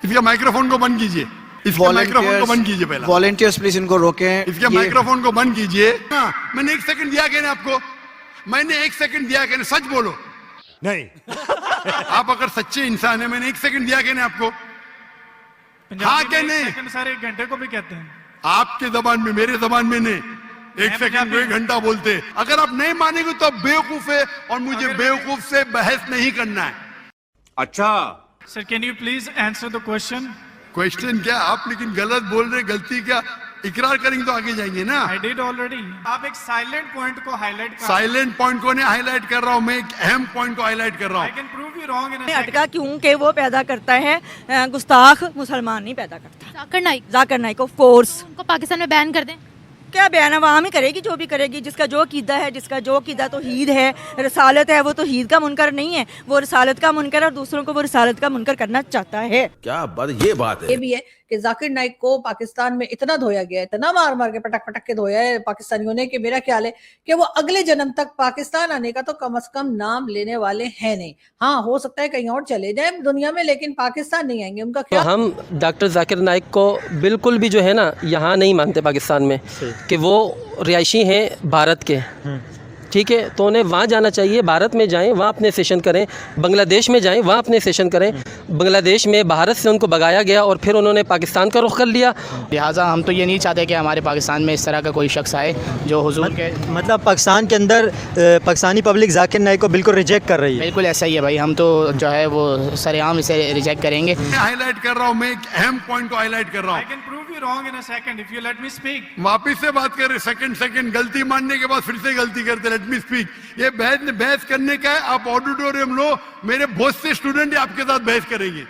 इसके माइक्रोफोन को बंद कीजिए, इसके माइक्रोफोन को बंद कीजिए पहले। वॉलंटियर्स प्लीज इनको रोकें। इसके माइक्रोफोन को बंद कीजिए। मैंने 1 सेकंड दिया कहने आपको, मैंने 1 सेकंड दिया कहने, सच बोलो। नहीं आप अगर सच्चे इंसान है, मैंने 1 सेकंड दिया कहने आपको, हाँ क्या नहीं? सर 1 घंटे को भी कहते हैं आपके जबान में, मेरे जबान में नहीं। 1 सेकंड को 1 घंटा बोलते। अगर आप नहीं मानेंगे तो आप बेवकूफ है, और मुझे बेवकूफ से बहस नहीं करना है। अच्छा sir, can you please answer the question? Question क्या? आप लेकिन गलत बोल रहे, गलती क्या? इकरार करेंगे तो आगे जाएंगे ना। I did already. आप एक साइलेंट पॉइंट को हाईलाइट कर। साइलेंट पॉइंट को नहीं हाईलाइट कर रहा हूँ, मैं एक अहम पॉइंट को हाईलाइट कर रहा आई हूँ। Can prove you wrong in अटका क्योंकि वो पैदा करता है गुस्ताख मुसलमान नहीं पैदा करता। Zakir Naik of course. उनको पाकिस्तान में बैन कर दें? क्या बयान आवाम ही करेगी, जो भी करेगी, जिसका जो कीदा है, जिसका जो कीदा तो हीद है, रसालत है, वो तो हीद का मुनकर नहीं है, वो रसालत का मुनकर, और दूसरों को वो रसालत का मुनकर करना चाहता है। क्या बात, ये बात है। ये भी है कि जाकिर नाइक को पाकिस्तान में इतना धोया गया है, इतना मार मार के पटक पटक के धोया है पाकिस्तानियों ने, कि मेरा ख्याल है कि वो अगले जन्म तक पाकिस्तान आने का तो कम से कम नाम लेने वाले हैं नहीं। हाँ, हो सकता है कहीं और चले जाए दुनिया में, लेकिन पाकिस्तान नहीं आएंगे। उनका तो हम डॉक्टर जाकिर नाइक को बिल्कुल भी जो है ना यहाँ नहीं मानते पाकिस्तान में, कि वो रिहायशी हैं भारत के, ठीक है। तो उन्हें वहाँ जाना चाहिए, भारत में जाएं, वहाँ अपने सेशन करें। बांग्लादेश में जाएं, वहाँ अपने सेशन करें। बांग्लादेश में भारत से उनको भगाया गया और फिर उन्होंने पाकिस्तान का रुख कर लिया। लिहाजा हम तो ये नहीं चाहते कि हमारे पाकिस्तान में इस तरह का कोई शख्स आए जो हुजूर के मतलब पाकिस्तान के अंदर पाकिस्तानी पब्लिक जाकिर नाइक को बिल्कुल रिजेक्ट कर रही है। बिल्कुल ऐसा ही है भाई, हम तो जो है वो सरेआम इसे रिजेक्ट करेंगे। मैं हाईलाइट कर रहा हूँ, मैं एक अहम पॉइंट को हाईलाइट कर रहा आई हूँ। Can prove you wrong in a second if you let me speak. वापिस से बात कर रहे, सेकंड गलती मानने के बाद फिर से गलती करते। Let me speak. ये बहस करने का है, आप ऑडिटोरियम लो, मेरे बहुत से स्टूडेंट आपके साथ बहस करेंगे।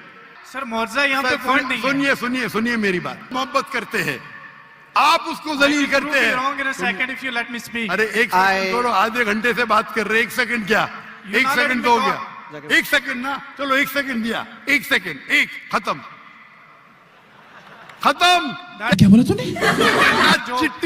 सर मुआवजा यहाँ पे पॉइंट नहीं है। सुनिए मेरी बात। मोहब्बत करते हैं आप, उसको जलील करते हैं। Wrong in a second if you let me speak. अरे 1 सेकंड छोड़ो, आधे घंटे से बात कर रहे, 1 सेकंड क्या? 1 सेकंड तो हो गया, 1 सेकंड ना, चलो 1 सेकंड दिया, 1 सेकंड, 1 खत्म। क्या बोला तूने?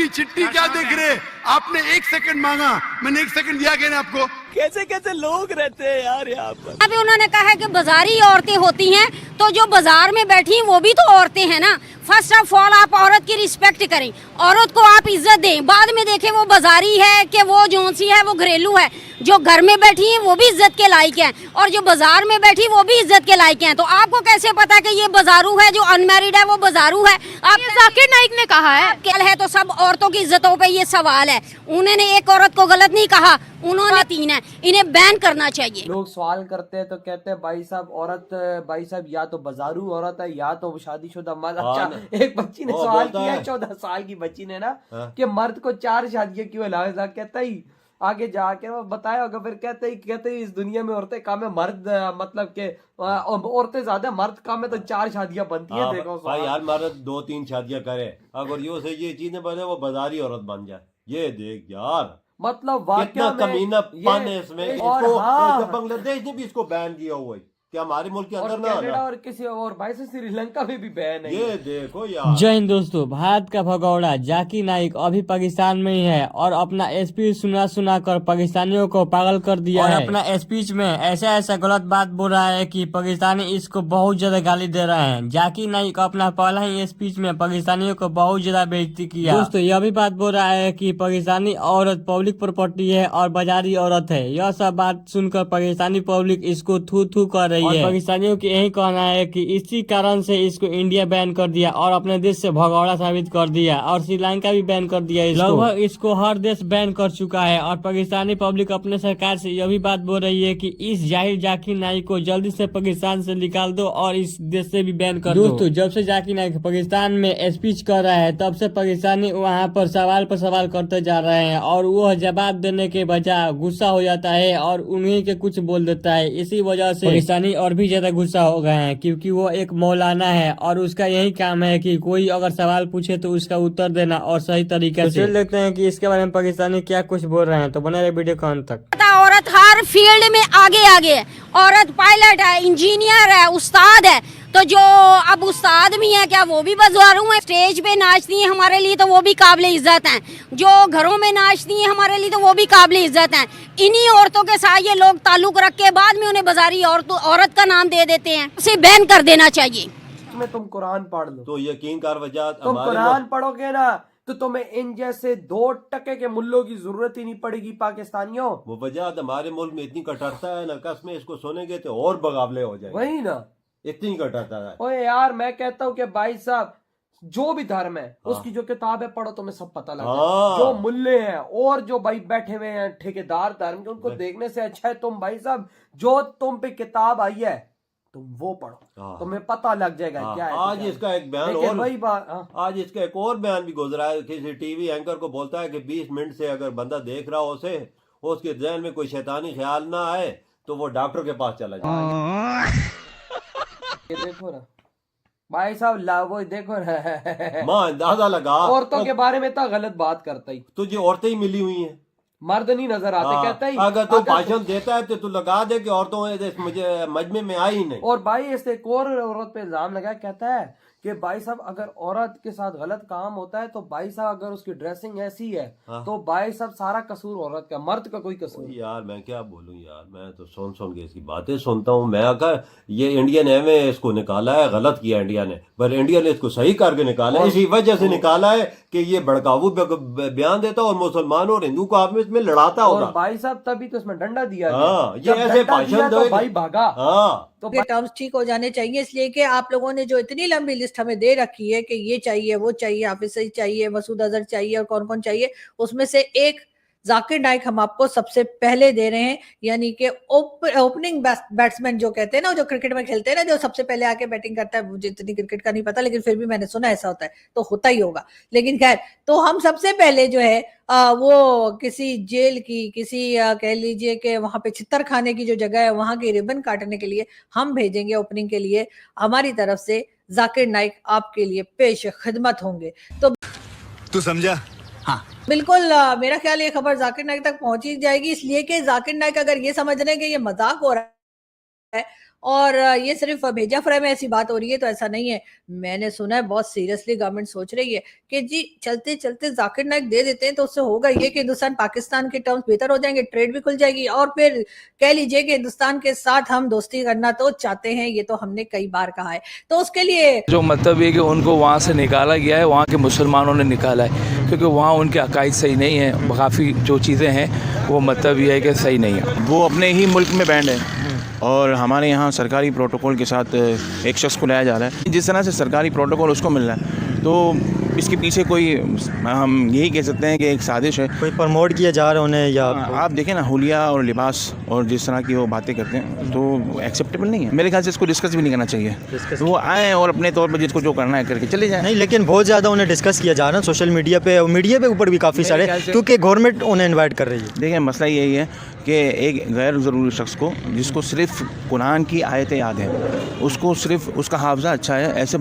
चिट्टी क्या देख रहे? आपने 1 सेकंड मांगा, मैंने 1 सेकंड दिया क्या आपको? कैसे कैसे लोग रहते हैं यार यहाँ पर। अभी उन्होंने कहा है कि बाजारी औरतें होती हैं, तो जो बाजार में बैठी हैं वो भी तो औरतें हैं ना। फर्स्ट ऑफ ऑल आप औरत की रिस्पेक्ट करें, औरत को आप इज्जत दें, बाद में देखें वो बाजारी है कि वो जोनसी है, वो घरेलू है। जो घर में बैठी हैं वो भी इज्जत के लायक हैं, और जो बाजार में बैठी वो भी इज्जत के लायक हैं। तो आपको कैसे पता कि ये बाजारू है, जो अनमैरिड है वो बाजारू है? आप जाकिर नाइक ने कहा है तो सब औरतों की इज्जतों पे ये सवाल है। उन्होंने एक औरत को गलत नहीं कहा, उन्होंने 3 है, इन्हें बैन करना चाहिए। लोग सवाल करते हैं तो कहते हैं भाई साहब औरत, भाई साहब या तो बाजारू औरत है या तो शादीशुदा मर्द। अच्छा, एक बच्ची ने सवाल किया, 14 साल की बच्ची ने ना, कि मर्द को 4 शादियां क्यों अलाउ? कहता ही आगे जाके वो बताया होगा, फिर कहते ही इस दुनिया में औरतें कम है, मर्द मतलब के औरतें ज्यादा, मर्द कम है, तो 4 शादियां बनती है। देखो भाई यार, मर्द 2-3 शादियां करे, अगर यो से ये चीजें बने वो बाजारी औरत बन जाए। ये देख यार, मतलब वाकया में कमीना पान है इसमें। इसको बांग्लादेश ने भी इसको बैन किया हुआ है कि हमारे मुल्क के अंदर ना, कनाडा और किसी और भाई से श्रीलंका में भी बैन है। ये देखो यार। जय हिंद दोस्तों, भारत का भगौड़ा जाकिर नाइक अभी पाकिस्तान में ही है और अपना स्पीच सुना कर पाकिस्तानियों को पागल कर दिया है। अपना स्पीच में ऐसा गलत बात बोल रहा है कि पाकिस्तानी इसको बहुत ज्यादा गाली दे रहे हैं। जाकिर नाइक अपना पहला ही स्पीच में पाकिस्तानियों को बहुत ज्यादा बेइज्जती किया। दोस्तों यह भी बात बोल रहा है कि पाकिस्तानी औरत पब्लिक प्रॉपर्टी है और बाजारी औरत है। यह सब बात सुनकर पाकिस्तानी पब्लिक इसको थू कर रही है। पाकिस्तानियों की यही कहना है कि इसी कारण से इसको इंडिया बैन कर दिया और अपने देश से भगौड़ा साबित कर दिया, और श्रीलंका भी बैन कर दिया। लगभग इसको हर देश बैन कर चुका है, और पाकिस्तानी पब्लिक अपने सरकार से यह भी बात बोल रही है कि इस जाहिर जाकिर नाइक को जल्दी से पाकिस्तान से निकाल दो और इस देश से भी बैन कर दो। दोस्तों जब से जाकिर नाइक पाकिस्तान में स्पीच कर रहा है तब से पाकिस्तानी वहाँ पर सवाल करते जा रहे हैं, और वो जवाब देने के बजाय गुस्सा हो जाता है और उन्हीं के कुछ बोल देता है। इसी वजह से पाकिस्तानी और भी ज्यादा गुस्सा हो गए हैं, क्योंकि वो एक मौलाना है और उसका यही काम है कि कोई अगर सवाल पूछे तो उसका उत्तर देना और सही तरीके से। देखते हैं कि इसके बारे में पाकिस्तानी क्या कुछ बोल रहे हैं, तो बने रहे वीडियो को अंत तक। औरत हर फील्ड में आगे है, औरत पायलट है, इंजीनियर है, उस्ताद है। तो जो अब उस्ताद भी है क्या वो भी बाजारू है? स्टेज पे नाचती हैं हमारे लिए तो वो भी काबिल इज्जत हैं, जो घरों में नाचती हैं हमारे लिए तो वो भी काबिल इज्जत हैं। इन्हीं औरतों के साथ ये लोग ताल्लुक रख के बाद में उन्हें बाजारी औरत का नाम दे देते हैं। उसे बैन कर देना चाहिए। में तुम कुरान पढ़ लो, तो यकीन कर वजह तुम कुरान पढ़ोगे ना तो तुम्हें इन जैसे 2% के मुल्लों की जरूरत ही नहीं पड़ेगी पाकिस्तानियों। वो वजह हमारे मुल्क में इतनी कटरता है ना, कसमें इसको सुनेंगे तो और बगावले हो जाएंगे। वही ना, इतनी कटरता है। ओए यार मैं कहता हूँ कि भाई साहब जो भी धर्म है उसकी जो किताब है पढ़ो, तुम्हें सब पता लगता है। जो मुल्ले हैं और जो भाई बैठे हुए हैं ठेकेदार धर्म के, उनको देखने से अच्छा है तुम भाई साहब जो तुम पे किताब आई है तुम वो पढ़ो, तुम्हें पता लग जाएगा क्या है। आज इसका एक बयान और वही बात, आज इसका एक और बयान भी गुजरा है। किसी टीवी एंकर को बोलता है कि 20 मिनट से अगर बंदा देख रहा हो उसे, उसके जहन में कोई शैतानी ख्याल ना आए तो वो डॉक्टर के पास चला जाए। ये देखो ना भाई साहब, वो देखो ना मां अंदाजा लगा औरतों के बारे में इतना गलत बात करता ही। तुझे औरतें ही मिली हुई हैं, मर्द नहीं नजर आते। कहता ही अगर तू भाषण देता है तो तू लगा दे कि औरतों मुझे मजमे में आई नहीं। और भाई इससे एक और औरत पे इल्जाम लगा, कहता है कि भाई साहब अगर औरत के साथ गलत काम होता है तो भाई साहब अगर उसकी ड्रेसिंग ऐसी है तो भाई साहब सारा कसूर औरत का, मर्द का कोई कसूर। यार मैं क्या बोलूं यार, मैं तो सुन के इसकी बातें सुनता हूँ। मैं अगर ये इंडिया ने इसको निकाला है, गलत किया इंडिया ने, पर इंडिया ने इसको सही करके निकाला है। इसी वजह से निकाला है कि ये भड़काऊ बयान देता और मुसलमान और हिंदू को आपस में लड़ाता होगा। और भाई साहब तभी तो इसमें डंडा दिया। ये ऐसे भाषण दो भाई भागा। तो टर्म्स ठीक हो जाने चाहिए, इसलिए कि आप लोगों ने जो इतनी लंबी लिस्ट हमें दे रखी है कि ये चाहिए वो चाहिए, हाफिज सईद चाहिए, मसूद अजहर चाहिए और कौन कौन चाहिए, उसमें से एक जाकिर नाइक हम आपको सबसे पहले दे रहे हैं। यानी कि ओपनिंग बैट्समैन जो कहते हैं ना, जो क्रिकेट में खेलते हैं ना, जो सबसे पहले आके बैटिंग करता है। मुझे इतनी क्रिकेट का नहीं पता लेकिन फिर भी मैंने सुना ऐसा होता है, तो होता ही होगा। लेकिन खैर, तो हम सबसे पहले जो है वो किसी जेल की, किसी कह लीजिए कि वहां पे छितर खाने की जो जगह है वहां की रिबन काटने के लिए हम भेजेंगे ओपनिंग के लिए। हमारी तरफ से जाकिर नाइक आपके लिए पेश खिदमत होंगे। तो तू समझा? हाँ बिल्कुल, मेरा ख्याल ये खबर जाकिर नाइक तक पहुंची जाएगी, इसलिए कि जाकिर नाइक अगर ये समझ रहे हैं कि ये मजाक हो रहा है और ये सिर्फ भेजा फ्राई में ऐसी बात हो रही है, तो ऐसा नहीं है। मैंने सुना है बहुत सीरियसली गवर्नमेंट सोच रही है कि जी चलते चलते जाकिर नाइक दे देते हैं तो उससे होगा ये कि हिंदुस्तान पाकिस्तान के टर्म्स बेहतर हो जाएंगे, ट्रेड भी खुल जाएगी और फिर कह लीजिए कि हिंदुस्तान के साथ हम दोस्ती करना तो चाहते हैं, ये तो हमने कई बार कहा है। तो उसके लिए जो मतलब है कि उनको वहाँ से निकाला गया है, वहाँ के मुसलमानों ने निकाला है, क्योंकि वहाँ उनके अकायद सही नहीं है। काफ़ी जो चीज़ें हैं वो मतलब ये है कि सही नहीं है। वो अपने ही मुल्क में बैंड है और हमारे यहाँ सरकारी प्रोटोकॉल के साथ एक शख्स को लाया जा रहा है। जिस तरह से सरकारी प्रोटोकॉल उसको मिल रहा है तो इसके पीछे कोई, हम यही कह सकते हैं कि एक साजिश है, कोई प्रमोट किया जा रहा है उन्हें। या आप देखें ना हुलिया और लिबास और जिस तरह की वो बातें करते हैं तो एक्सेप्टेबल नहीं है। मेरे ख्याल से इसको डिस्कस भी नहीं करना चाहिए। तो वो आए और अपने तौर पर जिसको जो करना है करके चले जाएं। नहीं, लेकिन बहुत ज़्यादा उन्हें डिस्कस किया जा रहा है सोशल मीडिया पे और मीडिया पे ऊपर भी काफ़ी सारे, क्योंकि गवर्नमेंट उन्हें इन्वाइट कर रही है। देखिए मसला यही है कि एक गैर ज़रूरी शख्स को जिसको सिर्फ कुरान की आयतें याद है, उसको सिर्फ उसका हाफजा अच्छा है, ऐसे